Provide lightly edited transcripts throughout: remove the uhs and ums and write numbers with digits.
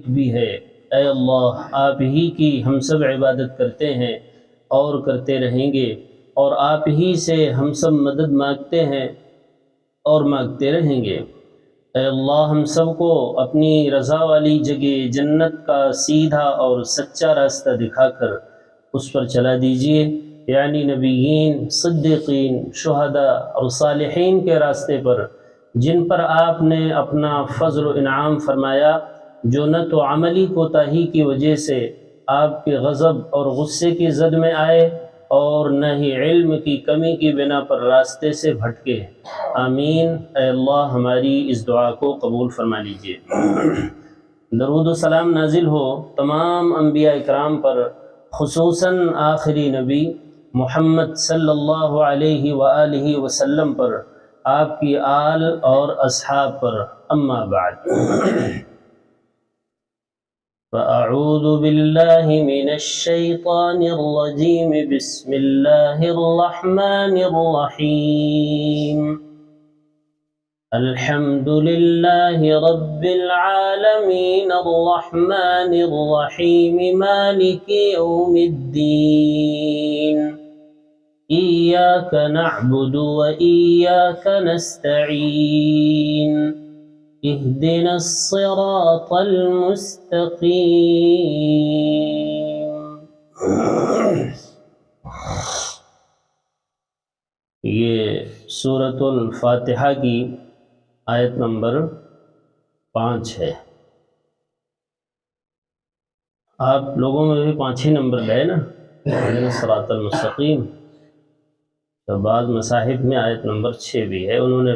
بھی ہے۔ اے اللہ، آپ ہی کی ہم سب عبادت کرتے ہیں اور کرتے رہیں گے، اور آپ ہی سے ہم سب مدد مانگتے ہیں اور مانگتے رہیں گے۔ اے اللہ، ہم سب کو اپنی رضا والی جگہ جنت کا سیدھا اور سچا راستہ دکھا کر اس پر چلا دیجئے، یعنی نبیین، صدیقین، شہداء اور صالحین کے راستے پر، جن پر آپ نے اپنا فضل و انعام فرمایا، جو نہ تو عملی کوتاہی کی وجہ سے آپ کے غضب اور غصے کی زد میں آئے اور نہ ہی علم کی کمی کی بنا پر راستے سے بھٹکے۔ آمین۔ اے اللہ، ہماری اس دعا کو قبول فرما لیجئے۔ درود و سلام نازل ہو تمام انبیاء اکرام پر، خصوصاً آخری نبی محمد صلی اللہ علیہ وآلہ وسلم پر، آپ کی آل اور اصحاب پر۔ اما بعد، فأعوذ باللہ من الشیطان الرجیم، بسم اللہ الرحمن الرحیم۔ الحمد للہ رب العالمین، الرحمن الرحیم، مالک یوم الدین، ایاک نعبد و ایاک نستعین، اہدنا الصراط المستقیم۔ یہ سورۃ الفاتحہ کی آیت نمبر 5 ہے۔ آپ لوگوں میں بھی 5 ہی نمبر گئے نا، اہدنا الصراط المستقیم۔ تو بعض مصاحف میں آیت نمبر 6 بھی ہے، انہوں نے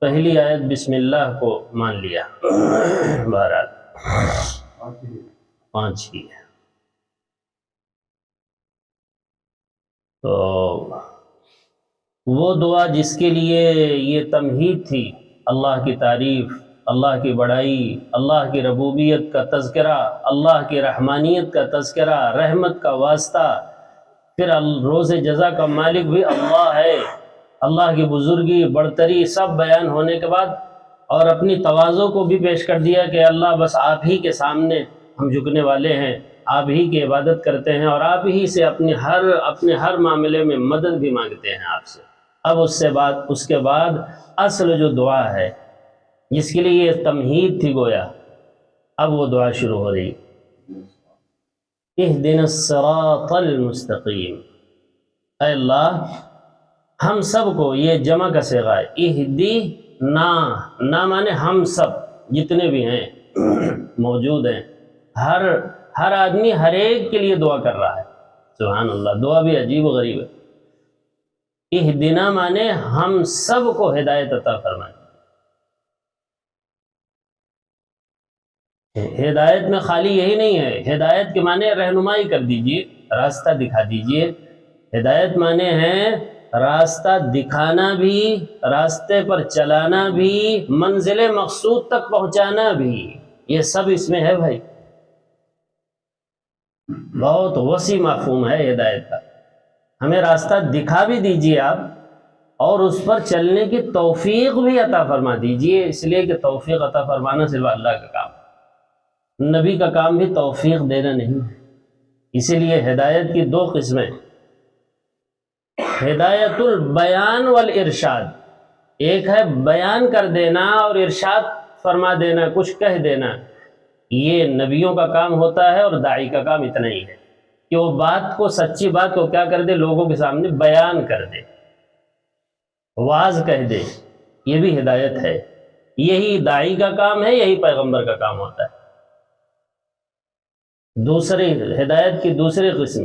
پہلی آیت بسم اللہ کو مان لیا۔ بہرحال 5 ہی ہے۔ تو وہ دعا جس کے لیے یہ تمہید تھی، اللہ کی تعریف، اللہ کی بڑائی، اللہ کی ربوبیت کا تذکرہ، اللہ کی رحمانیت کا تذکرہ، رحمت کا واسطہ، پھر روز جزا کا مالک بھی اللہ ہے، اللہ کی بزرگی، برتری سب بیان ہونے کے بعد، اور اپنی تواضع کو بھی پیش کر دیا کہ اللہ بس آپ ہی کے سامنے ہم جھکنے والے ہیں، آپ ہی کی عبادت کرتے ہیں، اور آپ ہی سے اپنے ہر معاملے میں مدد بھی مانگتے ہیں آپ سے۔ اب اس کے بعد اصل جو دعا ہے جس کے لیے یہ تمہید تھی گویا، اب وہ دعا شروع ہو رہی۔ اہدنا الصراط المستقیم۔ اے اللہ، ہم سب کو، یہ جمع کا صیغہ ہے، نا مانے ہم سب جتنے بھی ہیں موجود ہیں، ہر آدمی ہر ایک کے لیے دعا کر رہا ہے۔ سبحان اللہ، دعا بھی عجیب و غریب ہے۔ اہدنا مانے ہم سب کو ہدایت عطا فرمائے۔ ہدایت میں خالی یہی نہیں ہے، ہدایت کے معنی رہنمائی کر دیجئے، راستہ دکھا دیجئے۔ ہدایت معنی ہے راستہ دکھانا بھی، راستے پر چلانا بھی، منزل مقصود تک پہنچانا بھی، یہ سب اس میں ہے بھائی۔ بہت وسیع مفہوم ہے ہدایت کا۔ ہمیں راستہ دکھا بھی دیجئے آپ، اور اس پر چلنے کی توفیق بھی عطا فرما دیجئے، اس لیے کہ توفیق عطا فرمانا صرف اللہ کا کام ہے، نبی کا کام بھی توفیق دینا نہیں ہے۔ اسی لیے ہدایت کی 2 قسمیں، ہدایت البیان والارشاد، ایک ہے بیان کر دینا اور ارشاد فرما دینا، کچھ کہہ دینا، یہ نبیوں کا کام ہوتا ہے، اور داعی کا کام اتنا ہی ہے کہ وہ بات کو، سچی بات کو کیا کر دے، لوگوں کے سامنے بیان کر دے، واعظ کہہ دے، یہ بھی ہدایت ہے۔ یہی داعی کا کام ہے، یہی پیغمبر کا کام ہوتا ہے۔ دوسری ہدایت کی دوسری قسم،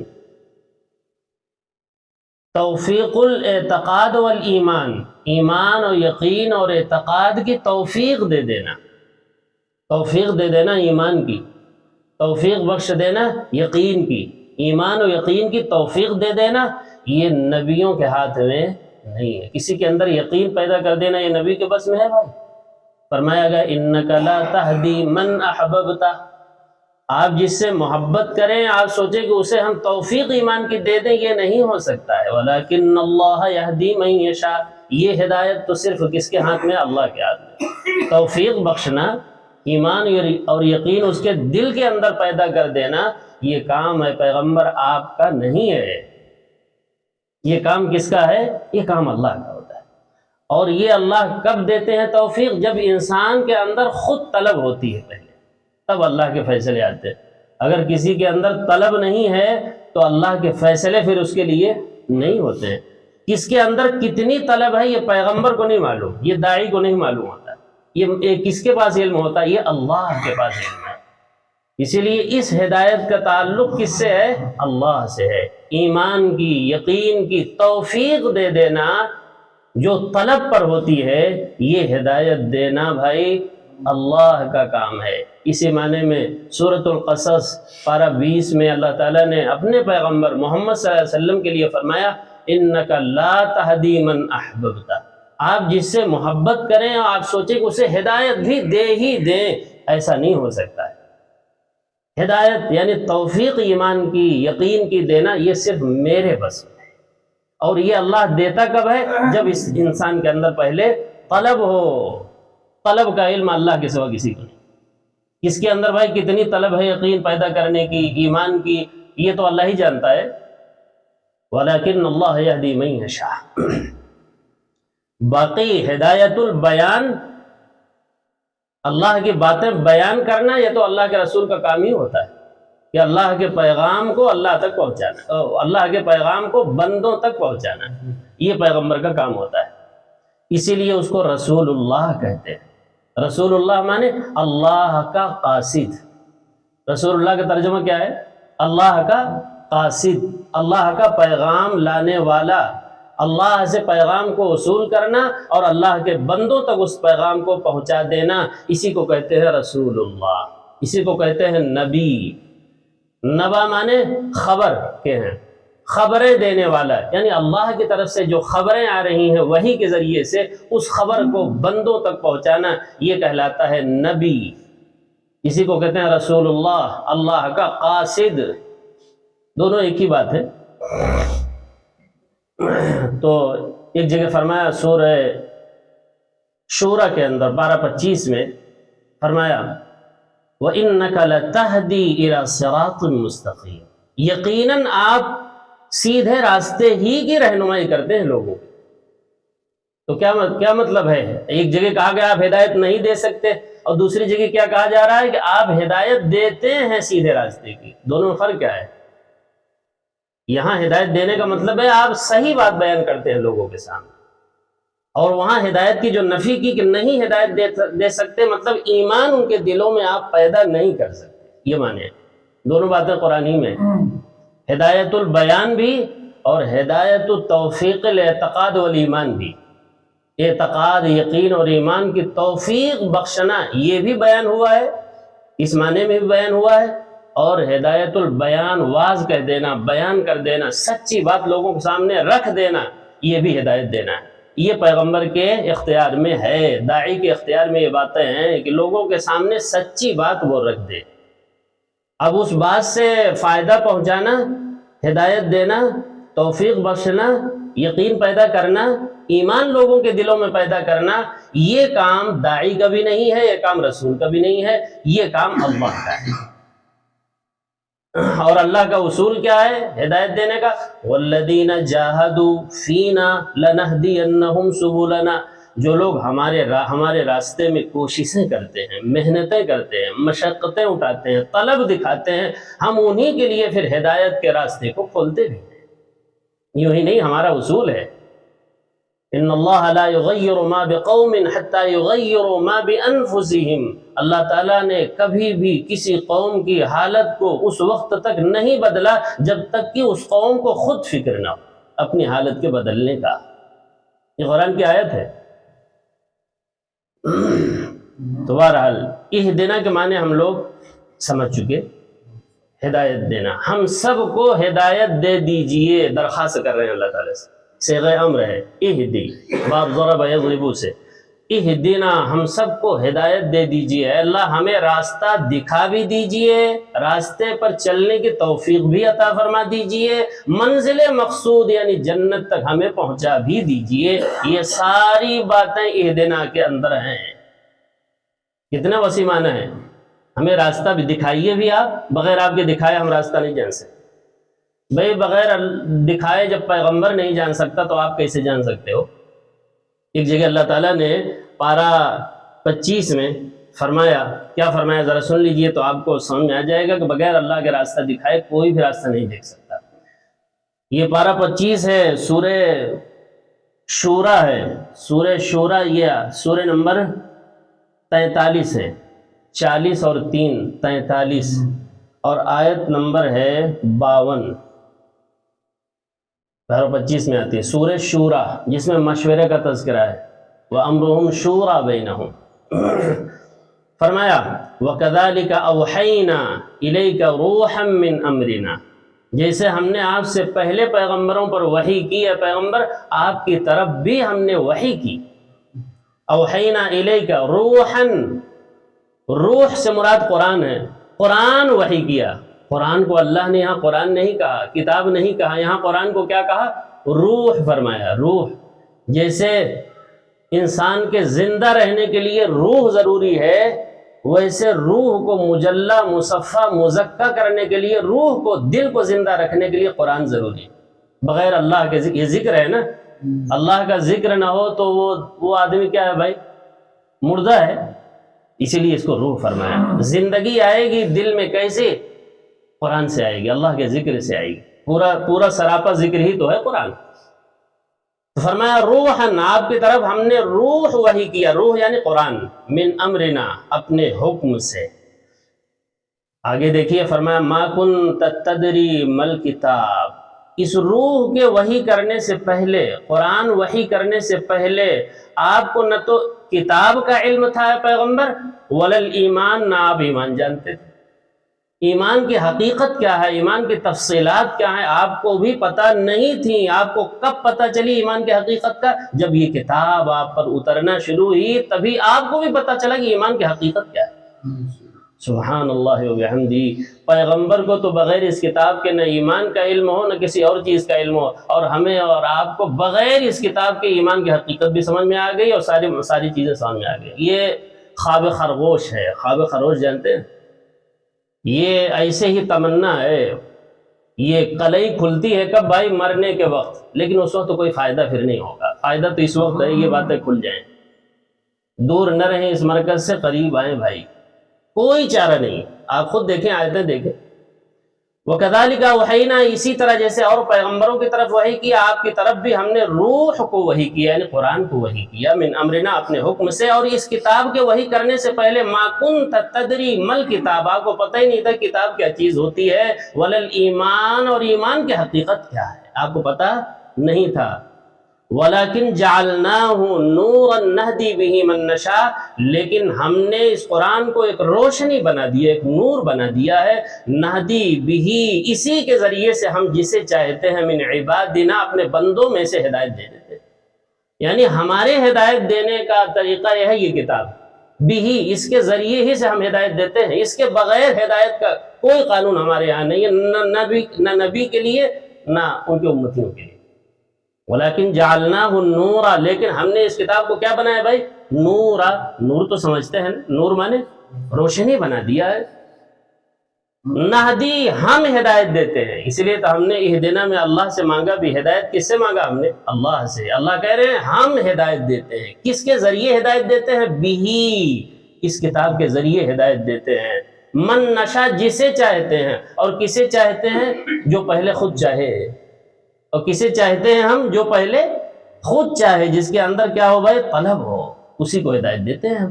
توفیق الاعتقاد والایمان، ایمان اور یقین اور اعتقاد کی توفیق دے دینا، توفیق دے دینا ایمان کی، توفیق بخش دینا یقین کی، ایمان و یقین کی توفیق دے دینا، یہ نبیوں کے ہاتھ میں نہیں ہے۔ کسی کے اندر یقین پیدا کر دینا یہ نبی کے بس میں ہے بھائی۔ فرمایا گیا انک لا تہدی من احببت، آپ جس سے محبت کریں، آپ سوچیں کہ اسے ہم توفیق ایمان کی دے دیں، یہ نہیں ہو سکتا ہے۔ ولیکن اللہ یہدی من یشاء، یہ ہدایت تو صرف کس کے ہاتھ میں؟ اللہ کے ہاتھ میں۔ توفیق بخشنا ایمان اور یقین اس کے دل کے اندر پیدا کر دینا، یہ کام ہے پیغمبر آپ کا نہیں ہے، یہ کام کس کا ہے؟ یہ کام اللہ کا ہوتا ہے۔ اور یہ اللہ کب دیتے ہیں توفیق؟ جب انسان کے اندر خود طلب ہوتی ہے پہلے، تب اللہ کے فیصلے آتے ہیں۔ اگر کسی کے اندر طلب نہیں ہے تو اللہ کے فیصلے پھر اس کے لیے نہیں ہوتے ہیں۔ کس کے اندر کتنی طلب ہے یہ پیغمبر کو نہیں معلوم، یہ داعی کو نہیں معلوم ہوتا، یہ کس کے پاس علم ہوتا ہے؟ یہ اللہ کے پاس علم ہے۔ اسی لیے اس ہدایت کا تعلق کس سے ہے؟ اللہ سے ہے۔ ایمان کی، یقین کی توفیق دے دینا جو طلب پر ہوتی ہے، یہ ہدایت دینا بھائی اللہ کا کام ہے۔ اسی معنی میں سورۃ القصص پارہ 20 میں اللہ تعالیٰ نے اپنے پیغمبر محمد صلی اللہ علیہ وسلم کے لیے فرمایا انک لا تہدی من احببت، آپ جس سے محبت کریں اور آپ سوچیں کہ اسے ہدایت بھی دے ہی دیں، ایسا نہیں ہو سکتا ہے۔ ہدایت یعنی توفیق ایمان کی، یقین کی دینا، یہ صرف میرے بس میں ہے۔ اور یہ اللہ دیتا کب ہے؟ جب اس انسان کے اندر پہلے طلب ہو۔ طلب کا علم اللہ کے سوا کسی کو نہیں۔ کس کے اندر بھائی کتنی طلب ہے یقین پیدا کرنے کی، ایمان کی، یہ تو اللہ ہی جانتا ہے۔ وَلَكِنَّ اللَّهَ يَهْدِي مَن يَشَاءُ۔ باقی ہدایت البیان، اللہ کی باتیں بیان کرنا، یہ تو اللہ کے رسول کا کام ہی ہوتا ہے کہ اللہ کے پیغام کو اللہ تک پہنچانا، اللہ کے پیغام کو بندوں تک پہنچانا، یہ پیغمبر کا کام ہوتا ہے۔ اسی لیے اس کو رسول اللہ کہتے ہیں۔ رسول اللہ مانے اللہ کا قاصد۔ رسول اللہ کا ترجمہ کیا ہے؟ اللہ کا قاصد، اللہ کا پیغام لانے والا، اللہ سے پیغام کو وصول کرنا اور اللہ کے بندوں تک اس پیغام کو پہنچا دینا، اسی کو کہتے ہیں رسول اللہ، اسی کو کہتے ہیں نبی۔ نبا مانے خبر کے ہیں، خبریں دینے والا، یعنی اللہ کی طرف سے جو خبریں آ رہی ہیں وحی کے ذریعے سے اس خبر کو بندوں تک پہنچانا، یہ کہلاتا ہے نبی۔ اسی کو کہتے ہیں رسول اللہ، اللہ کا قاصد، دونوں ایک ہی بات ہے۔ تو ایک جگہ فرمایا سورہ شورى کے اندر 12:25 میں فرمایا وَإِنَّكَ لَتَهْدِي إِلَى صِرَاطٍ مُسْتَقِيمٍ، یقیناً آپ سیدھے راستے ہی کی رہنمائی کرتے ہیں لوگوں کو۔ تو کیا مطلب ہے؟ ایک جگہ کہا گیا آپ ہدایت نہیں دے سکتے، اور دوسری جگہ کیا کہا جا رہا ہے کہ آپ ہدایت دیتے ہیں سیدھے راستے کی۔ دونوں میں فرق کیا ہے؟ یہاں ہدایت دینے کا مطلب ہے آپ صحیح بات بیان کرتے ہیں لوگوں کے سامنے، اور وہاں ہدایت کی جو نفی کی کہ نہیں ہدایت دے سکتے، مطلب ایمان ان کے دلوں میں آپ پیدا نہیں کر سکتے، یہ معنی ہے۔ دونوں باتیں قرآنی میں، ہدایت البیان بھی اور ہدایت التوفیق الاعتقاد والایمان بھی۔ اعتقاد، یقین اور ایمان کی توفیق بخشنا، یہ بھی بیان ہوا ہے، اس معنی میں بھی بیان ہوا ہے۔ اور ہدایت البیان، واضح کہہ دینا، بیان کر دینا، سچی بات لوگوں کے سامنے رکھ دینا، یہ بھی ہدایت دینا ہے۔ یہ پیغمبر کے اختیار میں ہے، داعی کے اختیار میں یہ باتیں ہیں کہ لوگوں کے سامنے سچی بات وہ رکھ دے۔ اب اس بات سے فائدہ پہنچانا، ہدایت دینا، توفیق بخشنا، یقین پیدا کرنا، ایمان لوگوں کے دلوں میں پیدا کرنا، یہ کام داعی کا بھی نہیں ہے، یہ کام رسول کا بھی نہیں ہے، یہ کام اللہ کا ہے۔ اور اللہ کا اصول کیا ہے ہدایت دینے کا؟ وَالَّذِينَ جَاهَدُوا فِينَا لَنَهْدِيَنَّهُمْ سُبُلَنَا، جو لوگ ہمارے راستے میں کوششیں کرتے ہیں، محنتیں کرتے ہیں، مشقتیں اٹھاتے ہیں، طلب دکھاتے ہیں، ہم انہی کے لیے پھر ہدایت کے راستے کو کھولتے بھی ہیں۔ یوں ہی نہیں، ہمارا اصول ہے ان اللہ لا یغیر ما بقوم حتی یغیروا ما بانفسہم، اللہ تعالیٰ نے کبھی بھی کسی قوم کی حالت کو اس وقت تک نہیں بدلا جب تک کہ اس قوم کو خود فکر نہ ہو اپنی حالت کے بدلنے کا۔ یہ قرآن کی آیت ہے۔ تو بہرحال اہدنا کے معنی ہم لوگ سمجھ چکے، ہدایت دینا۔ ہم سب کو ہدایت دے دیجئے، درخواست کر رہے ہیں اللہ تعالیٰ سے، صیغہ امر ہے، اہدی، باب ضرب یضرب سے، اہدنا، ہم سب کو ہدایت دے دیجئے، اے اللہ ہمیں راستہ دکھا بھی دیجئے، راستے پر چلنے کی توفیق بھی عطا فرما دیجئے، منزل مقصود یعنی جنت تک ہمیں پہنچا بھی دیجئے۔ یہ ساری باتیں اہدنا کے اندر ہیں۔ کتنا وسیع معنی ہے. ہمیں راستہ بھی دکھائیے بھی آپ، بغیر آپ کے دکھائے ہم راستہ نہیں جان سکتے. بھئی بغیر دکھائے جب پیغمبر نہیں جان سکتا تو آپ کیسے جان سکتے ہو؟ ایک جگہ اللہ تعالیٰ نے پارہ 25 میں فرمایا، کیا فرمایا ذرا سن لیجئے تو آپ کو سمجھ میں آ جائے گا کہ بغیر اللہ کے راستہ دکھائے کوئی بھی راستہ نہیں دیکھ سکتا. یہ پارہ 25 ہے، سورہ شورا ہے. سورہ شورا یہ سورہ نمبر 43 ہے، 40 اور 3 43، اور آیت نمبر ہے 52. پارہ 25 میں آتی ہے سورہ شورا، جس میں مشورے کا تذکرہ ہے. وَأَمْرُهُمْ شُورَى بَيْنَهُمْ. فرمایا وَكَذَلِكَ أَوْحَيْنَا إِلَيْكَ رُوحًا مِّنْ أَمْرِنَا، جیسے ہم نے آپ سے پہلے پیغمبروں پر وحی کی ہے، پیغمبر آپ کی طرف بھی ہم نے وحی کی. اوحینا الیک روحاً، روح سے مراد قرآن ہے. قرآن وحی کیا. قرآن کو اللہ نے یہاں قرآن نہیں کہا، کتاب نہیں کہا، یہاں قرآن کو کیا کہا؟ روح فرمایا. روح جیسے انسان کے زندہ رہنے کے لیے روح ضروری ہے، ویسے روح کو مجلہ مصفہ مزکہ کرنے کے لیے، روح کو دل کو زندہ رکھنے کے لیے قرآن ضروری ہے. بغیر اللہ کے ذکر، یہ ذکر ہے نا، اللہ کا ذکر نہ ہو تو وہ آدمی کیا ہے بھائی؟ مردہ ہے. اسی لیے اس کو روح فرمایا. زندگی آئے گی دل میں کیسے؟ قرآن سے آئے گی، اللہ کے ذکر سے آئے گی. پورا سراپا ذکر ہی تو ہے قرآن. فرمایا روحاً، آپ کی طرف ہم نے روح وحی کیا. روح یعنی قرآن. من امرنا، اپنے حکم سے. آگے دیکھیے فرمایا ما کنت تدری مل کتاب. اس روح کے وحی کرنے سے پہلے، قرآن وحی کرنے سے پہلے آپ کو نہ تو کتاب کا علم تھا پیغمبر، ولل ایمان، نہ آپ ایمان جانتے تھے. ایمان کی حقیقت کیا ہے، ایمان کی تفصیلات کیا ہیں، آپ کو بھی پتہ نہیں تھی. آپ کو کب پتہ چلی ایمان کی حقیقت کا؟ جب یہ کتاب آپ پر اترنا شروع ہوئی، تبھی آپ کو بھی پتہ چلا کہ ایمان کی حقیقت کیا ہے. سبحان اللہ و بحمدی. پیغمبر کو تو بغیر اس کتاب کے نہ ایمان کا علم ہو، نہ کسی اور چیز کا علم ہو، اور ہمیں اور آپ کو بغیر اس کتاب کے ایمان کی حقیقت بھی سمجھ میں آ گئی اور ساری چیزیں سمجھ میں آ گئی. یہ خواب خرگوش ہے. خواب خرگوش جانتے ہیں؟ یہ ایسے ہی تمنا ہے. یہ کلئی کھلتی ہے کب بھائی؟ مرنے کے وقت. لیکن اس وقت تو کوئی فائدہ پھر نہیں ہوگا. فائدہ تو اس وقت ہے یہ باتیں کھل جائیں. دور نہ رہیں اس مرکز سے، قریب آئیں بھائی. کوئی چارہ نہیں. آپ خود دیکھیں، آیتیں دیکھیں. وَكَذَلِكَ أَوْحَيْنَا، اسی طرح جیسے اور پیغمبروں کی طرف وحی کیا، آپ کی طرف بھی ہم نے روح کو وحی کیا، یعنی قرآن کو وحی کیا. من امرنا، اپنے حکم سے. اور اس کتاب کے وحی کرنے سے پہلے ما کنت تدری مل کتاب، آپ کو پتہ ہی نہیں تھا کتاب کیا چیز ہوتی ہے. ولل ایمان، اور ایمان کی حقیقت کیا ہے آپ کو پتہ نہیں تھا. وَلَكِنْ جَعَلْنَاهُ نُورًا نَهْدِي بِهِ مَن نَّشَاءُ، لیکن ہم نے اس قرآن کو ایک روشنی بنا دیا، ایک نور بنا دیا ہے. نہدی بِهِ، اسی کے ذریعے سے ہم جسے چاہتے ہیں، من عبادنا، اپنے بندوں میں سے ہدایت دے دیتے ہیں. یعنی ہمارے ہدایت دینے کا طریقہ یہ ہے، یہ کتاب بِهِ، اس کے ذریعے ہی سے ہم ہدایت دیتے ہیں. اس کے بغیر ہدایت کا کوئی قانون ہمارے یہاں نہیں ہے، نہ نبی کے لیے نہ ان کے امتیوں کے لیے. وَلَكِنْ جَعَلْنَاهُ نُورًا، لیکن ہم نے اس کتاب کو کیا بنایا بھائی؟ نورا. نور تو سمجھتے ہیں، نور مانے روشنی بنا دیا ہے. نہدی، ہم ہدایت دیتے ہیں. اس لیے تو ہم نے اہدنا میں اللہ سے مانگا بھی. ہدایت کس سے مانگا ہم نے؟ اللہ سے. اللہ کہہ رہے ہیں ہم ہدایت دیتے ہیں. کس کے ذریعے ہدایت دیتے ہیں؟ بِهِ، اس کتاب کے ذریعے ہدایت دیتے ہیں. من نشا، جسے چاہتے ہیں. اور کسے چاہتے ہیں؟ جو پہلے خود چاہے. اور کسے چاہتے ہیں ہم؟ جو پہلے خود چاہے، جس کے اندر کیا ہو بھائی؟ طلب ہو. اسی کو ہدایت دیتے ہیں ہم.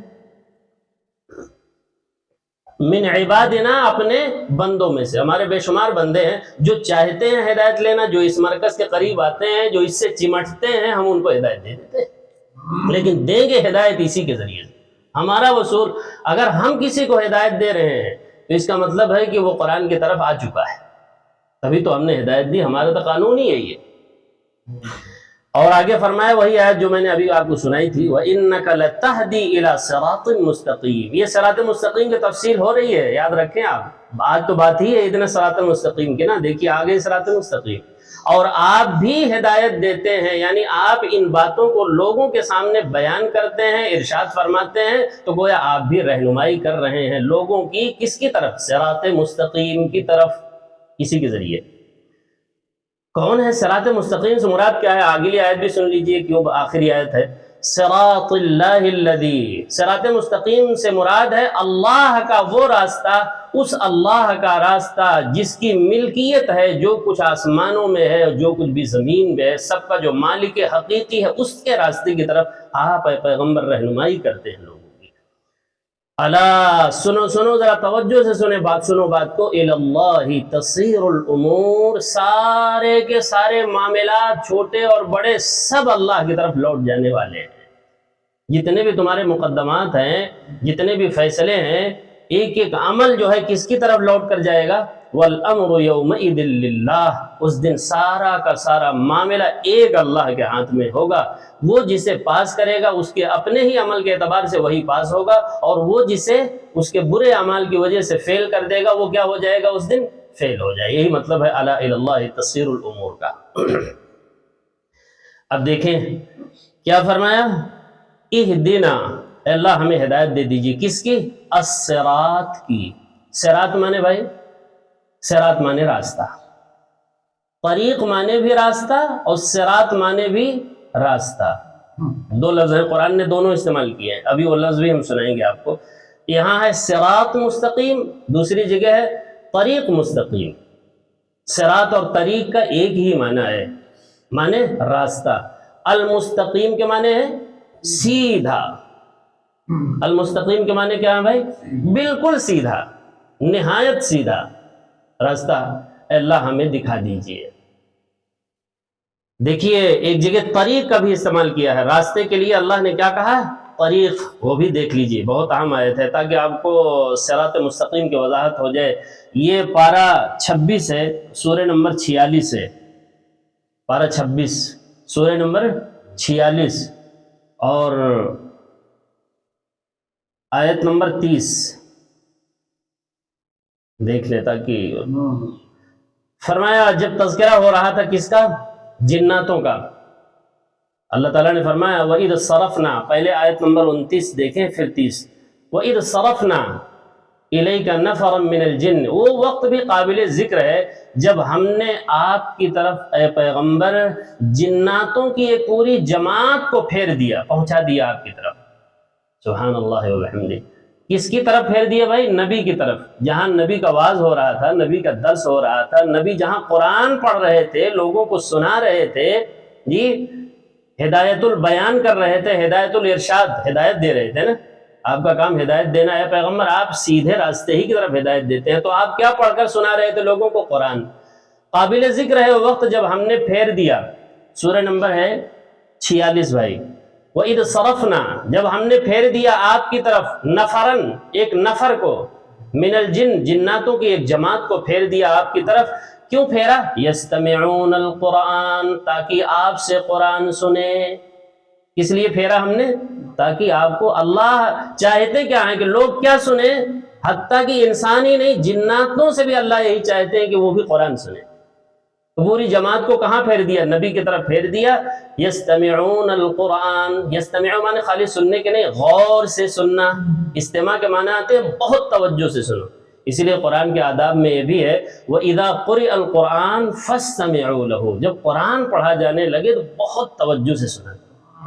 من عبادنا، اپنے بندوں میں سے. ہمارے بے شمار بندے ہیں جو چاہتے ہیں ہدایت لینا، جو اس مرکز کے قریب آتے ہیں، جو اس سے چمٹتے ہیں، ہم ان کو ہدایت دے دیتے ہیں. لیکن دیں گے ہدایت اسی کے ذریعے سے. ہمارا وصول، اگر ہم کسی کو ہدایت دے رہے ہیں تو اس کا مطلب ہے کہ وہ قرآن کی طرف آ چکا ہے، تبھی تو ہم نے ہدایت دی. ہمارا تو قانون ہی ہے یہ. اور آگے فرمایا وہی آیت جو میں نے ابھی آپ کو سنائی تھی، وَإِنَّكَ لَتَهْدِي إِلَى صِرَاطٍ مُسْتَقِيمٍ، یہ صراط مستقیم کی تفصیل ہو رہی ہے، یاد رکھیں آپ، آج تو بات ہی ہے اتنا صراط مستقیم کی نا، دیکھیے آگے صراط مستقیم، اور آپ بھی ہدایت دیتے ہیں، یعنی آپ ان باتوں کو لوگوں کے سامنے بیان کرتے ہیں، ارشاد فرماتے ہیں، تو گویا آپ بھی رہنمائی کر رہے ہیں لوگوں کی، کس کی طرف؟ صراط مستقیم کی طرف، اسی کے ذریعے۔ کون ہے صراط مستقیم سے مراد کیا ہے؟ اگلی آیت بھی سن لیجئے، کیوں آخری آیت ہے، صراط اللہ الذی، صراط مستقیم سے مراد ہے اللہ کا وہ راستہ، اس اللہ کا راستہ جس کی ملکیت ہے جو کچھ آسمانوں میں ہے اور جو کچھ بھی زمین میں ہے، سب کا جو مالک حقیقی ہے، اس کے راستے کی طرف آپ اے پیغمبر رہنمائی کرتے ہیں لوگوں کی۔ الا، سنو سنو ذرا توجہ سے سنیں بات، سنو بات کو، الاللہ تصیر الامور، سارے کے سارے معاملات چھوٹے اور بڑے سب اللہ کی طرف لوٹ جانے والے ہیں۔ جتنے بھی تمہارے مقدمات ہیں، جتنے بھی فیصلے ہیں، ایک ایک عمل جو ہے کس کی طرف لوٹ کر جائے گا؟ والامر یومئذ للہ، اس دن سارا کا سارا معاملہ ایک اللہ کے ہاتھ میں ہوگا، وہ جسے پاس کرے گا اس کے اپنے ہی عمل کے اعتبار سے وہی پاس ہوگا، اور وہ جسے اس کے برے اعمال کی وجہ سے فیل کر دے گا وہ کیا ہو جائے گا؟ اس دن فیل ہو جائے۔ یہی مطلب ہے الا اللہ تصیر الامور کا۔ اب دیکھیں کیا فرمایا، اہدنا، اے اللہ ہمیں ہدایت دے دیجیے، کس کی؟ الصراط کی۔ صراط مانے بھائی، صراط مانے راستہ، طریق مانے بھی راستہ اور صراط مانے بھی راستہ، دو لفظ ہیں، قرآن نے دونوں استعمال کیے ہیں، ابھی وہ لفظ بھی ہم سنائیں گے آپ کو۔ یہاں ہے صراط مستقیم، دوسری جگہ ہے طریق مستقیم۔ صراط اور طریق کا ایک ہی معنی ہے، مانے راستہ۔ المستقیم کے معنی ہے سیدھا، المستقیم کے معنی کیا ہے بھائی؟ بالکل سیدھا، نہایت سیدھا راستہ اے اللہ ہمیں دکھا دیجئے۔ دیکھیے ایک جگہ طریق کا بھی استعمال کیا ہے، راستے کے لیے اللہ نے کیا کہا ہے؟ طریق، وہ بھی دیکھ لیجئے، بہت اہم آیت ہے تاکہ آپ کو صراط مستقیم کی وضاحت ہو جائے۔ یہ پارہ 26 ہے، سورہ نمبر 46 ہے، پارہ 26 سورہ نمبر 46 اور آیت نمبر 30 دیکھ لیتا کہ فرمایا جب تذکرہ ہو رہا تھا کس کا؟ جناتوں کا، اللہ تعالیٰ نے فرمایا وَإِذْ صَرَفْنَا، پہلے آیت نمبر 29 دیکھیں پھر 30، وَإِذْ صَرَفْنَا إِلَيْكَ نَفَرًا مِّنَ الْجِنِّ، وہ وقت بھی قابل ذکر ہے جب ہم نے آپ کی طرف اے پیغمبر جناتوں کی ایک پوری جماعت کو پھیر دیا، پہنچا دیا آپ کی طرف۔ سبحان اللہ وبحمدہ، کس کی طرف پھیر دیا بھائی؟ نبی کی طرف، جہاں نبی کا واعظ ہو رہا تھا، نبی کا درس ہو رہا تھا، نبی جہاں قرآن پڑھ رہے تھے، لوگوں کو سنا رہے تھے، جی ہدایت البیان کر رہے تھے، ہدایت الارشاد، ہدایت دے رہے تھے نا، آپ کا کام ہدایت دینا ہے پیغمبر، آپ سیدھے راستے ہی کی طرف ہدایت دیتے ہیں، تو آپ کیا پڑھ کر سنا رہے تھے لوگوں کو؟ قرآن۔ قابل ذکر ہے وہ وقت جب ہم نے پھیر دیا، سورہ نمبر ہے 46 بھائی، وَإِذْ صَرَفْنَا، جب ہم نے پھیر دیا آپ کی طرف نفرن، ایک نفر کو، من الجن، جناتوں کی ایک جماعت کو پھیر دیا آپ کی طرف، کیوں پھیرا؟ یستمعون القرآن، تاکہ آپ سے قرآن سنیں۔ کس لیے پھیرا ہم نے؟ تاکہ آپ کو، اللہ چاہتے کیا ہیں کہ لوگ کیا سنیں؟ حتیٰ کہ انسان ہی نہیں، جناتوں سے بھی اللہ یہی چاہتے ہیں کہ وہ بھی قرآن سنیں۔ تو پوری جماعت کو کہاں پھیر دیا؟ نبی کی طرف پھیر دیا۔ یستمعون القرآن، یستمعون معنی خالی سننے کے نہیں، غور سے سننا، استماع کے معنی آتے ہیں بہت توجہ سے سنو، اسی لیے قرآن کے آداب میں یہ بھی ہے وَإِذَا قُرِئَ الْقُرْآنُ فَاسْتَمِعُوا لَهُ، جب قرآن پڑھا جانے لگے تو بہت توجہ سے سننا،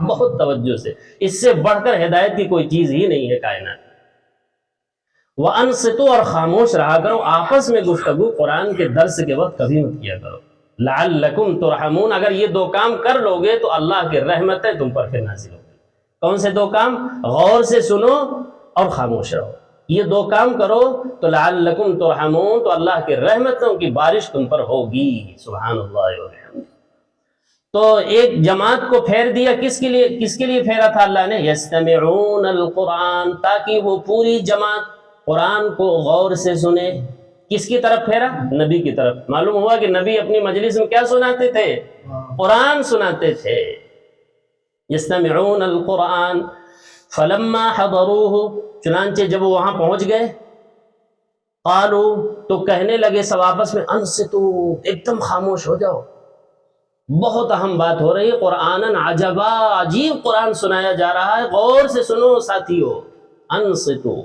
بہت توجہ سے، اس سے بڑھ کر ہدایت کی کوئی چیز ہی نہیں ہے کائنات۔ وَأَنصِتُوا، اور خاموش رہا کرو، آپس میں گفتگو قرآن کے درس کے وقت کبھی مت کیا کرو۔ لَعَلَّكُمْ تُرْحَمُونَ، اگر یہ دو کام کر لو گے تو اللہ کی رحمتیں تم پر پھر نازل ہوگی۔ کون سے دو کام؟ غور سے سنو اور خاموش رہو، یہ دو کام کرو تو لَعَلَّكُمْ تُرْحَمُونَ، تو اللہ کی رحمتوں کی بارش تم پر ہوگی۔ سبحان اللہ وبحمدہ۔ تو ایک جماعت کو پھیر دیا، کس کے لیے پھیرا تھا اللہ نے؟ یستمعون القرآن، تاکہ وہ پوری جماعت قرآن کو غور سے سنے، کس کی طرف پھیرا؟ نبی کی طرف۔ معلوم ہوا کہ نبی اپنی مجلس میں کیا سناتے تھے؟ قرآن سناتے تھے۔ یستمعون القرآن فلما حضروه، چنانچہ جب وہ وہاں پہنچ گئے، قالو، تو کہنے لگے سب آپس میں، انصتو، ایک دم خاموش ہو جاؤ، بہت اہم بات ہو رہی ہے، قرآناً عجبا، عجیب قرآن سنایا جا رہا ہے، غور سے سنو ساتھیو، انصتو۔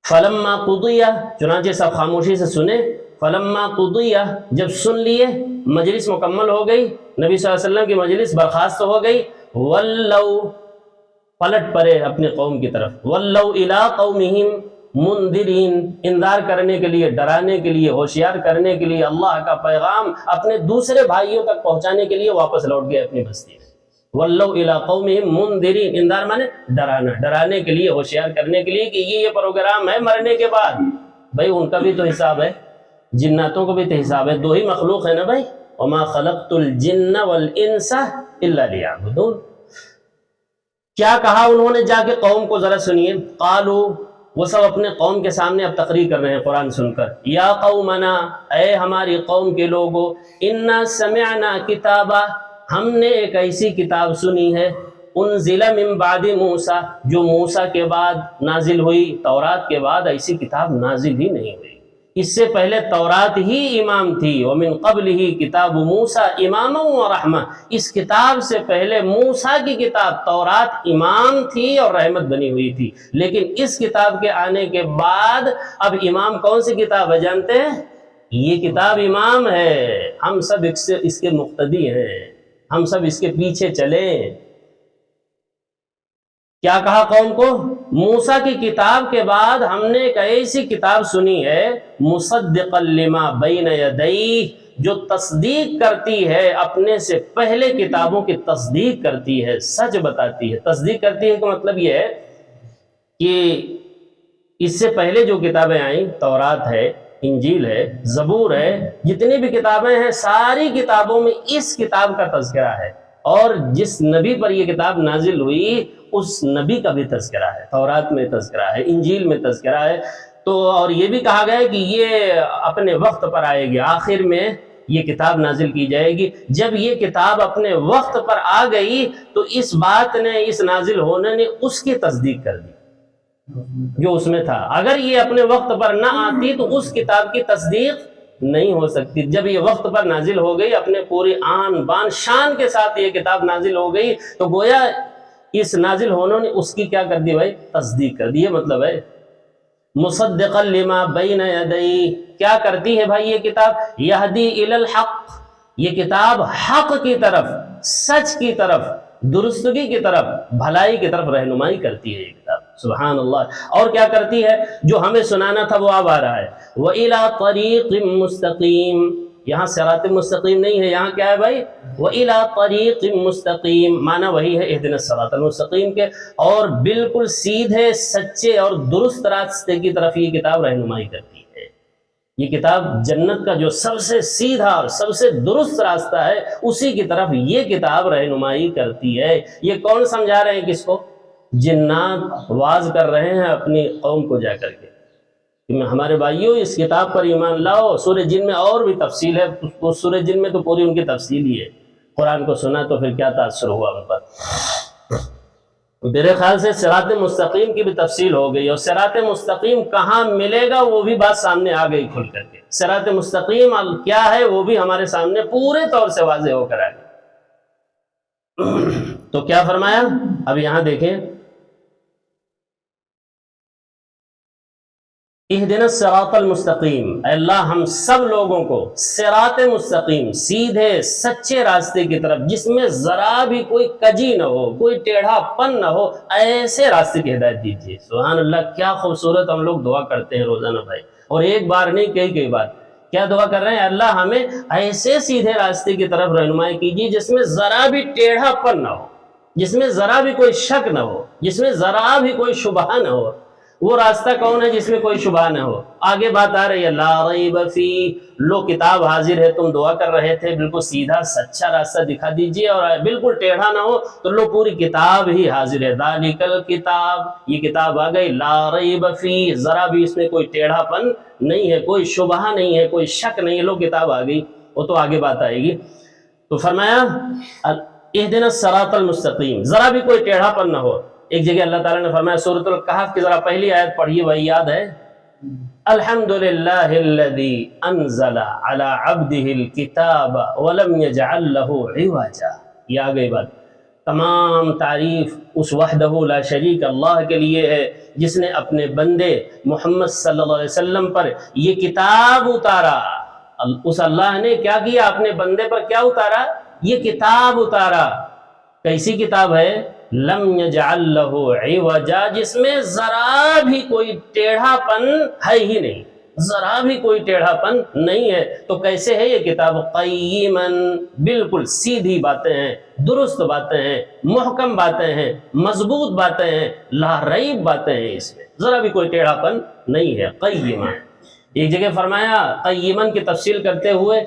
فلما قضیہ، چنانچہ سب خاموشی سے سنے، فلما قضیہ، جب سن لیے، مجلس مکمل ہو گئی، نبی صلی اللہ علیہ وسلم کی مجلس برخاست ہو گئی، ولو، پلٹ پڑے اپنے قوم کی طرف، ولو الی قومہم منذرین، انذار کرنے کے لیے، ڈرانے کے لیے، ہوشیار کرنے کے لیے، اللہ کا پیغام اپنے دوسرے بھائیوں تک پہنچانے کے لیے واپس لوٹ گئے اپنی بستی میں۔ ولو الی قومہم منذرین، انذار مانے ڈرانا، ڈرانے کے لیے، ہوشیار کرنے کے لیے کہ یہ پروگرام ہے مرنے کے بعد۔ بھائی ان کا بھی تو حساب ہے، جناتوں کو بھی تو حساب ہے، دو ہی مخلوق ہے نا بھائی، وما خلقت الجن والانس الا لیعبدون۔ کیا کہا انہوں نے جا کے قوم کو، ذرا سنیے، قالو، وہ سب اپنے قوم کے سامنے اب تقریر کر رہے ہیں قرآن سن کر، یا قومنا، اے ہماری قوم کے لوگو، انا سمعنا کتابا، ہم نے ایک ایسی کتاب سنی ہے، انزل من بعد موسیٰ، جو موسیٰ کے بعد نازل ہوئی، تورات کے بعد ایسی کتاب نازل ہی نہیں ہوئی، اس سے پہلے تورات ہی امام تھی، ومن قبلہ کتاب موسیٰ اماما ورحمہ، اس کتاب سے پہلے موسیٰ کی کتاب تورات امام تھی اور رحمت بنی ہوئی تھی، لیکن اس کتاب کے آنے کے بعد اب امام کون سی کتاب ہے جانتے ہیں؟ یہ کتاب امام ہے، ہم سب اس کے مقتدی ہیں، ہم سب اس کے پیچھے چلیں۔ کیا کہا قوم کو؟ موسیٰ کی کتاب کے بعد ہم نے ایک ایسی کتاب سنی ہے، مصدقا لما بین یدیہ، جو تصدیق کرتی ہے اپنے سے پہلے کتابوں کی تصدیق کرتی ہے، سچ بتاتی ہے۔ تصدیق کرتی ہے کا مطلب یہ ہے کہ اس سے پہلے جو کتابیں آئیں، تورات ہے، انجیل ہے، زبور ہے، جتنی بھی کتابیں ہیں، ساری کتابوں میں اس کتاب کا تذکرہ ہے، اور جس نبی پر یہ کتاب نازل ہوئی اس نبی کا بھی تذکرہ ہے، تورات میں تذکرہ ہے، انجیل میں تذکرہ ہے۔ تو اور یہ بھی کہا گیا ہے کہ یہ اپنے وقت پر آئے گی، آخر میں یہ کتاب نازل کی جائے گی۔ جب یہ کتاب اپنے وقت پر آ گئی تو اس بات نے، اس نازل ہونے نے اس کی تصدیق کر دی جو اس میں تھا۔ اگر یہ اپنے وقت پر نہ آتی تو اس کتاب کی تصدیق نہیں ہو سکتی۔ جب یہ وقت پر نازل ہو گئی، اپنے پوری آن بان شان کے ساتھ یہ کتاب نازل ہو گئی، تو گویا اس نازل ہونے نے اس کی کیا کر دی بھائی؟ تصدیق کر دی۔ یہ مطلب ہے مصدقا لما بین یدیہ، کیا کرتی ہے بھائی یہ کتاب؟ یہدی الی الحق، یہ کتاب حق کی طرف، سچ کی طرف، درستگی کی طرف، بھلائی کی طرف رہنمائی کرتی ہے یہ کتاب، سبحان اللہ۔ اور کیا کرتی ہے؟ جو ہمیں سنانا تھا وہ اب آ رہا ہے، وَإِلَىٰ طَرِيقٍ مُسْتَقِيمٍ، یہاں صراط مستقیم نہیں ہے، یہاں کیا ہے بھائی؟ وَإِلَىٰ طَرِيقٍ مُسْتَقِيمٍ، معنی وہی ہے اهْدِنَا الصِّرَاطَ الْمُسْتَقِيمِ کے، اور بالکل سیدھے، سچے اور درست راستے کی طرف یہ کتاب رہنمائی کرتی ہے۔ یہ کتاب جنت کا جو سب سے سیدھا اور سب سے درست راستہ ہے، اسی کی طرف یہ کتاب رہنمائی کرتی ہے۔ یہ کون سمجھا رہے ہیں کس کو؟ جنات واعظ کر رہے ہیں اپنی قوم کو جا کر کے کہ ہمارے بھائیوں اس کتاب پر ایمان لاؤ۔ سورہ جن میں اور بھی تفصیل ہے، اس سورہ جن میں تو پوری ان کی تفصیل ہی ہے، قرآن کو سنا تو پھر کیا تاثر ہوا ان پر۔ میرے خیال سے صراط مستقیم کی بھی تفصیل ہو گئی، اور صراط مستقیم کہاں ملے گا وہ بھی بات سامنے آ گئی کھل کر کے۔ صراط مستقیم کیا ہے وہ بھی ہمارے سامنے پورے طور سے واضح ہو کر آ گئی۔ تو کیا فرمایا؟ اب یہاں دیکھیں، اہدنا الصراط المستقیم، اے اللہ ہم سب لوگوں کو صراط مستقیم، سیدھے سچے راستے کی طرف، جس میں ذرا بھی کوئی کجی نہ ہو، کوئی ٹیڑھا پن نہ ہو، ایسے راستے کی ہدایت دیجیے۔ سبحان اللہ، کیا خوبصورت ہم لوگ دعا کرتے ہیں روزانہ بھائی، اور ایک بار نہیں کئی بار کیا دعا کر رہے ہیں؟ اللہ ہمیں ایسے سیدھے راستے کی طرف رہنمائی کیجیے جس میں ذرا بھی ٹیڑھا پن نہ ہو، جس میں ذرا بھی کوئی شک نہ ہو، جس میں ذرا بھی کوئی شبہ نہ ہو، وہ راستہ کون ہے جس میں کوئی شبہ نہ ہو؟ آگے بات آ رہی ہے لا ریب فی، لو کتاب حاضر ہے، تم دعا کر رہے تھے بالکل سیدھا سچا راستہ دکھا دیجئے اور بالکل ٹیڑھا نہ ہو، تو لو پوری کتاب ہی حاضر ہے، ذالک الکتاب، یہ کتاب آ گئی، لا ریب فی، ذرا بھی اس میں کوئی ٹیڑھا پن نہیں ہے، کوئی شبہ نہیں ہے، کوئی شک نہیں ہے، لو کتاب آ گئی، وہ تو آگے بات آئے گی۔ تو فرمایا اہدنا الصراط المستقیم، ذرا بھی کوئی ٹیڑھا پن نہ ہو۔ ایک جگہ اللہ تعالیٰ نے فرمایا سورۃ الکہف کی ذرا پہلی آیت پڑھیے، وہی یاد ہے، الحمدللہ الذی انزل علی عبدہ الکتاب ولم یجعل لہ عوجا، یہ آ گئی بات۔ تمام تعریف اس وحدہ لا شریک اللہ کے لیے ہے جس نے اپنے بندے محمد صلی اللہ علیہ وسلم پر یہ کتاب اتارا۔ اس اللہ نے کیا کیا؟ اپنے بندے پر کیا اتارا؟ یہ کتاب اتارا۔ کیسی کتاب ہے؟ لم یجعل لہ عوجا، جس میں ذرا بھی کوئی ٹیڑھا پن ہے ہی نہیں، ذرا بھی کوئی ٹیڑھا پن نہیں ہے۔ تو کیسے ہے یہ کتاب؟ قیما، بالکل سیدھی باتیں ہیں، درست باتیں ہیں، محکم باتیں ہیں، مضبوط باتیں ہیں، لا ریب باتیں ہیں، اس میں ذرا بھی کوئی ٹیڑھا پن نہیں ہے۔ قیما، ایک جگہ فرمایا قیما کی تفصیل کرتے ہوئے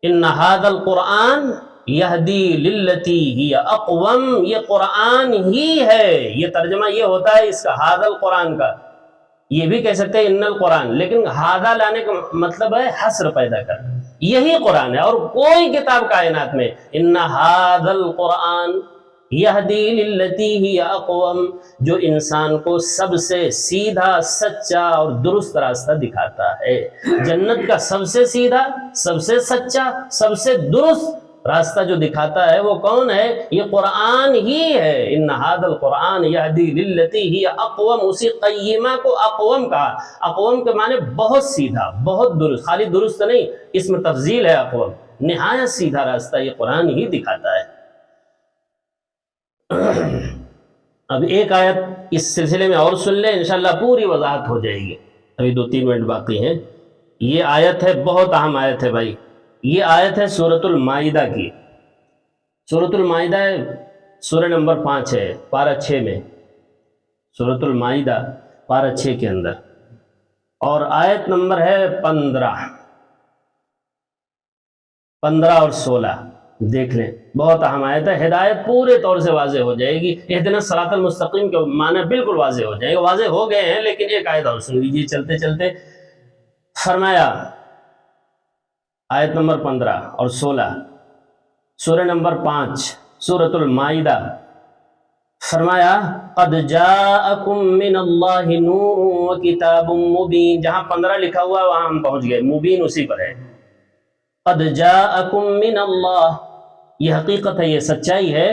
ان ھذا القرآن یہدی للتی ہی اقوم، یہ قرآن ہی ہے، یہ ترجمہ یہ ہوتا ہے اس کا ھذا القرآن کا، یہ بھی کہہ سکتے ہیں ان القرآن، لیکن ھذا لانے کا مطلب ہے حصر پیدا کرنا، یہی قرآن ہے اور کوئی کتاب کائنات میں، ان ھذا القرآن یہدی للتی ہی اقوم، جو انسان کو سب سے سیدھا سچا اور درست راستہ دکھاتا ہے۔ جنت کا سب سے سیدھا، سب سے سچا، سب سے درست راستہ جو دکھاتا ہے وہ کون ہے؟ یہ قرآن ہی ہے۔ ان ھذا القرآن یہدی للتی ہی اقوم، اسی قیمہ کو اقوم کہا۔ اقوم کے معنی بہت سیدھا، بہت درست، خالی درست نہیں، اس میں تفضیل ہے، اقوم نہایت سیدھا راستہ یہ قرآن ہی دکھاتا ہے۔ اب ایک آیت اس سلسلے میں اور سن لیں، انشاءاللہ پوری وضاحت ہو جائے گی، ابھی 2-3 منٹ باقی ہیں۔ یہ آیت ہے، بہت اہم آیت ہے بھائی، یہ آیت ہے سورۃ المائدہ کی۔ سورۃ المائدہ سورہ نمبر 5 ہے، پارہ 6 میں، سورۃ المائدہ پارہ 6 کے اندر، اور آیت نمبر ہے 15 اور 16، دیکھ لیں، بہت اہم آیت ہے، ہدایت پورے طور سے واضح ہو جائے گی۔ اہدنا الصراط المستقیم کے معنی بالکل واضح ہو جائے گا، واضح ہو گئے ہیں، لیکن ایک آیت اور سن لیجیے چلتے چلتے۔ فرمایا آیت نمبر 15 اور 16 سورہ نمبر 5 سورۃ المائدہ، فرمایا قد جاءکم من اللہ نور وکتاب مبین، جہاں 15 لکھا ہوا وہاں ہم پہنچ گئے، مبین اسی پر ہے۔ قد جاءکم من اللہ، یہ حقیقت ہے، یہ سچائی ہے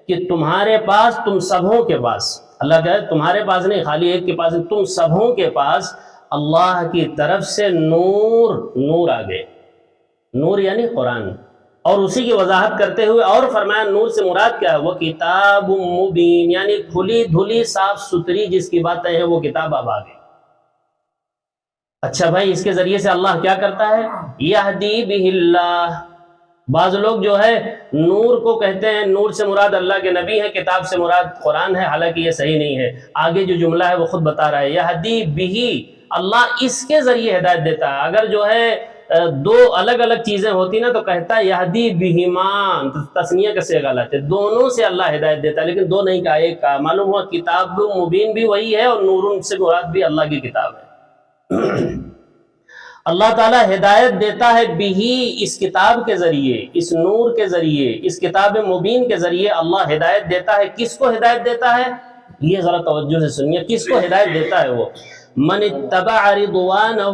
کہ تمہارے پاس، تم سبھوں کے پاس، اللہ کہے تمہارے پاس نہیں، خالی ایک کے پاس، تم سبھوں کے پاس اللہ کی طرف سے نور آ گئے، نور یعنی قرآن، اور اسی کی وضاحت کرتے ہوئے اور فرمایا نور سے مراد کیا ہے؟ وہ کتاب مبین، یعنی کھلی دھلی صاف ستھری جس کی باتیں ہیں وہ کتاب اب آ گئی۔ اچھا بھائی، اس کے ذریعے سے اللہ کیا کرتا ہے؟ یہدی بہ اللہ، بعض لوگ جو ہے نور کو کہتے ہیں نور سے مراد اللہ کے نبی ہے، کتاب سے مراد قرآن ہے، حالانکہ یہ صحیح نہیں ہے۔ آگے جو جملہ ہے وہ خود بتا رہا ہے، یہدی بہ، اللہ اس کے ذریعے ہدایت دیتا ہے۔ اگر جو ہے دو الگ الگ چیزیں ہوتی نا تو کہتا ہے یہدی بہما، تثنیہ کا صیغہ لاتے، دونوں سے اللہ ہدایت دیتا ہے، لیکن دو نہیں کہا، ایک کہا۔ معلوم ہوا کتاب مبین بھی وہی ہے اور نور سے مراد بھی اللہ کی کتاب ہے۔ اللہ تعالیٰ ہدایت دیتا ہے بہی، اس کتاب کے ذریعے، اس نور کے ذریعے، اس کتاب مبین کے ذریعے اللہ ہدایت دیتا ہے۔ کس کو ہدایت دیتا ہے؟ یہ ذرا توجہ سے سنیے، کس کو ہدایت دیتا ہے؟ وہ من اتبع رضوانہ،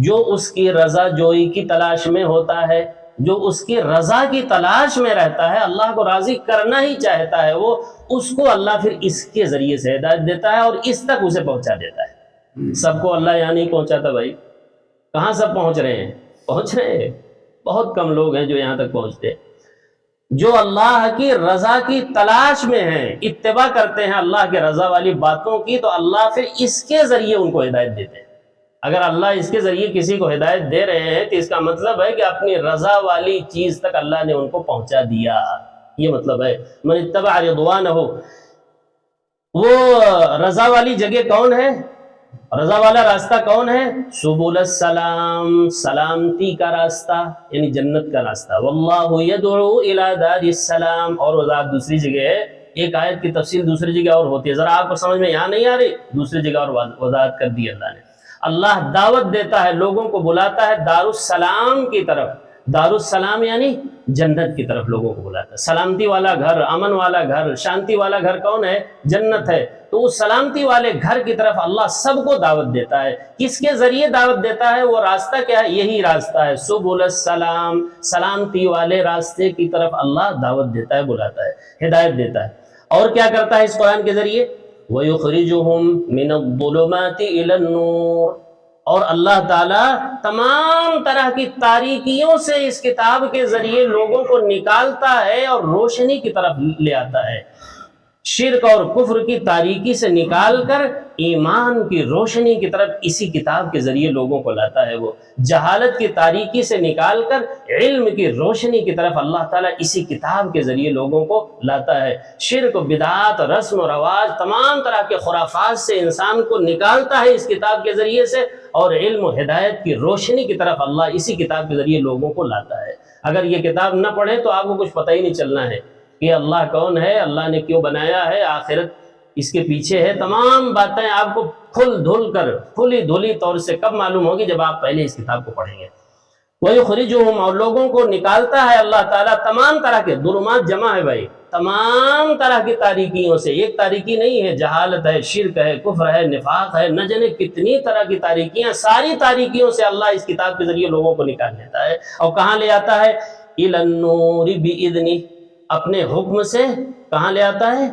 جو اس کی رضا جوئی کی تلاش میں ہوتا ہے، جو اس کی رضا کی تلاش میں رہتا ہے، اللہ کو راضی کرنا ہی چاہتا ہے، وہ اس کو اللہ پھر اس کے ذریعے سے ہدایت دیتا ہے اور اس تک اسے پہنچا دیتا ہے۔ سب کو اللہ یہاں نہیں پہنچاتا بھائی، کہاں سب پہنچ رہے ہیں؟ پہنچ رہے ہیں، بہت کم لوگ ہیں جو یہاں تک پہنچتے ہیں۔ جو اللہ کی رضا کی تلاش میں ہیں، اتباع کرتے ہیں اللہ کے رضا والی باتوں کی، تو اللہ پھر اس کے ذریعے ان کو ہدایت دیتے ہیں۔ اگر اللہ اس کے ذریعے کسی کو ہدایت دے رہے ہیں تو اس کا مطلب ہے کہ اپنی رضا والی چیز تک اللہ نے ان کو پہنچا دیا، یہ مطلب ہے۔ من اتبع رضوانہ، وہ رضا والی جگہ کون ہے؟ رضا والا راستہ کون ہے؟ سبل السلام، سلامتی کا راستہ، یعنی جنت کا راستہ۔ واللہ یدعو الی دار السلام، اور وضاحت دوسری جگہ ہے، ایک آیت کی تفصیل دوسری جگہ اور ہوتی ہے، ذرا آپ کو سمجھ میں یہاں نہیں آ رہی، دوسری جگہ اور وضاحت کر دی اللہ نے۔ اللہ دعوت دیتا ہے، لوگوں کو بلاتا ہے دار السلام کی طرف۔ دار السلام یعنی جنت کی طرف لوگوں کو بلاتا ہے۔ سلامتی والا گھر، امن والا گھر، شانتی والا گھر کون ہے؟ جنت ہے۔ تو اس سلامتی والے گھر کی طرف اللہ سب کو دعوت دیتا ہے۔ کس کے ذریعے دعوت دیتا ہے؟ وہ راستہ کیا ہے؟ یہی راستہ ہے، سبل السلام، سلامتی والے راستے کی طرف اللہ دعوت دیتا ہے، بلاتا ہے، ہدایت دیتا ہے۔ اور کیا کرتا ہے اس قرآن کے ذریعے؟ وَيُخْرِجُهُمْ مِنَ الظُّلُمَاتِ إِلَى النُّورِ، اور اللہ تعالیٰ تمام طرح کی تاریکیوں سے اس کتاب کے ذریعے لوگوں کو نکالتا ہے اور روشنی کی طرف لے آتا ہے۔ شرک اور کفر کی تاریکی سے نکال کر ایمان کی روشنی کی طرف اسی کتاب کے ذریعے لوگوں کو لاتا ہے۔ وہ جہالت کی تاریکی سے نکال کر علم کی روشنی کی طرف اللہ تعالیٰ اسی کتاب کے ذریعے لوگوں کو لاتا ہے۔ شرک و بدعات، رسم و رواج، تمام طرح کے خرافات سے انسان کو نکالتا ہے اس کتاب کے ذریعے سے، اور علم و ہدایت کی روشنی کی طرف اللہ اسی کتاب کے ذریعے لوگوں کو لاتا ہے۔ اگر یہ کتاب نہ پڑھیں تو آپ کو کچھ پتہ ہی نہیں چلنا ہے کہ اللہ کون ہے، اللہ نے کیوں بنایا ہے، آخرت اس کے پیچھے ہے، تمام باتیں آپ کو کھلی دھلی طور سے کب معلوم ہوگی؟ جب آپ پہلے اس کتاب کو پڑھیں گے۔ وَيُخْرِجُهُمْ، اور لوگوں کو نکالتا ہے اللہ تعالیٰ تمام طرح کے، ظلمات جمع ہے بھائی، تمام طرح کی تاریکیوں سے۔ ایک تاریکی نہیں ہے، جہالت ہے، شرک ہے، کفر ہے، نفاق ہے، نہ جانے کتنی طرح کی تاریکیاں، ساری تاریکیوں سے اللہ اس کتاب کے ذریعے لوگوں کو نکال لیتا ہے۔ اور کہاں لے آتا ہے؟ إِلَى النُّورِ بِإِذْنِهِ، اپنے حکم سے۔ کہاں لے آتا ہے؟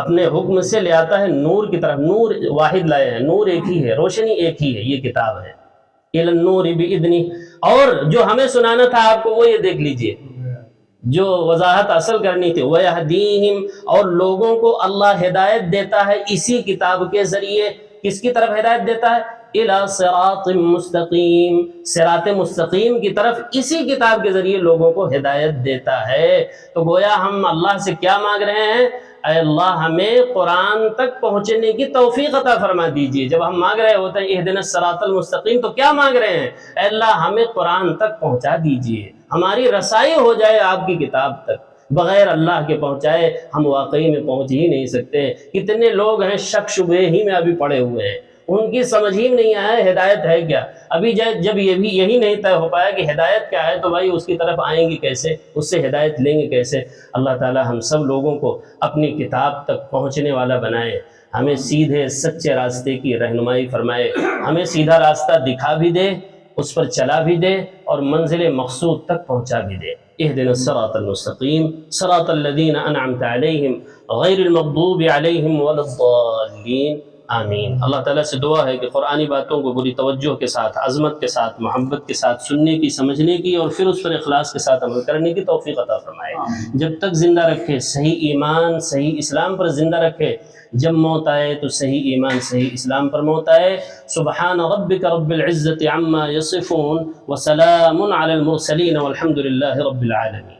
اپنے حکم سے لے آتا ہے نور کی طرف۔ نور واحد لائے ہیں، نور ایک ہی ہے، روشنی ایک ہی ہے، یہ کتاب ہے۔ إِلَى النُّورِ بِإِذْنِهِ، اور جو ہمیں سنانا تھا آپ کو وہ یہ دیکھ لیجئے، جو وضاحت اصل کرنی تھی۔ وَيَهْدِيهِمْ، اور لوگوں کو اللہ ہدایت دیتا ہے اسی کتاب کے ذریعے۔ کس کی طرف ہدایت دیتا ہے؟ إِلَى صِرَاطٍ مُسْتَقِيم، صراط مستقیم کی طرف اسی کتاب کے ذریعے لوگوں کو ہدایت دیتا ہے۔ تو گویا ہم اللہ سے کیا مانگ رہے ہیں؟ اے اللہ ہمیں قرآن تک پہنچنے کی توفیق عطا فرما دیجئے۔ جب ہم مانگ رہے ہوتے ہیں اہدنا الصراط المستقیم، تو کیا مانگ رہے ہیں؟ اے اللہ ہمیں قرآن تک پہنچا دیجئے، ہماری رسائی ہو جائے آپ کی کتاب تک۔ بغیر اللہ کے پہنچائے ہم واقعی میں پہنچ ہی نہیں سکتے۔ کتنے لوگ ہیں شک شبہ ہی میں ابھی پڑے ہوئے ہیں، ان کی سمجھ ہی نہیں آیا ہدایت ہے کیا۔ ابھی جب یہی نہیں طے ہو پایا کہ ہدایت کیا ہے، تو بھائی اس کی طرف آئیں گے کیسے، اس سے ہدایت لیں گے کیسے؟ اللہ تعالی ہم سب لوگوں کو اپنی کتاب تک پہنچنے والا بنائے، ہمیں سیدھے سچے راستے کی رہنمائی فرمائے، ہمیں سیدھا راستہ دکھا بھی دے، اس پر چلا بھی دے، اور منزل مقصود تک پہنچا بھی دے۔ اهدنا الصراط المستقيم صراط الذين أنعمت عليهم غير المغضوب عليهم ولا الضالين آمین۔ اللہ تعالیٰ سے دعا ہے کہ قرآنی باتوں کو بری توجہ کے ساتھ، عظمت کے ساتھ، محبت کے ساتھ سننے کی، سمجھنے کی، اور پھر اس پر اخلاص کے ساتھ عمل کرنے کی توفیق عطا فرمائے۔ جب تک زندہ رکھے صحیح ایمان، صحیح اسلام پر زندہ رکھے، جب موت آئے تو صحیح ایمان، صحیح اسلام پر موت آئے۔ سبحان ربک رب العزت عما یصفون وسلام علی المرسلین والحمد للہ رب العالمین۔